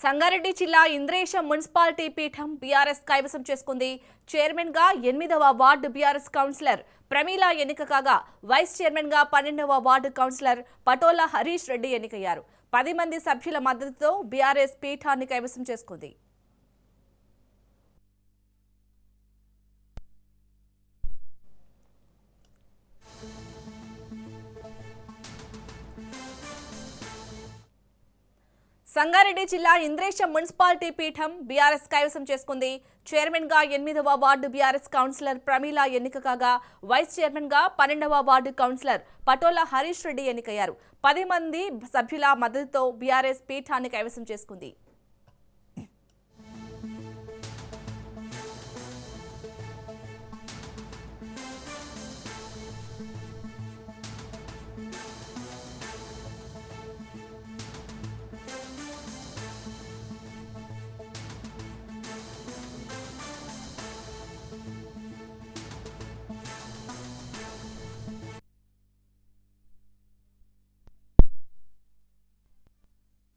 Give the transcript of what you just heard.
సంగారెడ్డి జిల్లా ఇంద్రేశం మున్సిపాలిటీ పీఠం బీఆర్ఎస్ కైవసం చేసుకుంది. చైర్మన్ గా 8వ వార్డు బీఆర్ఎస్ కౌన్సిలర్ ప్రమీల ఎన్నిక కాగా వైస్ చైర్మన్ గా 12వ వార్డు కౌన్సిలర్ పటోల హరీష్ రెడ్డి ఎన్నికయ్యారు. 10 మంది సభ్యుల మద్దతుతో బీఆర్ఎస్ పీఠాన్ని కైవసం చేసుకుంది. సంగారెడ్డి జిల్లా ఇంద్రేశం మున్సిపాలిటీ పీఠం బీఆర్ఎస్ కైవసం చేసుకుంది. చైర్మన్ గా 8వ వార్డు బీఆర్ఎస్ కౌన్సిలర్ ప్రమీల ఎన్నిక కాగా వైస్ చైర్మన్ గా 12వ వార్డు కౌన్సిలర్ పటోల హరీష్ రెడ్డి ఎన్నికయ్యారు. 10 మంది సభ్యుల మద్దతుతో బీఆర్ఎస్ పీఠాన్ని కైవసం చేసుకుంది.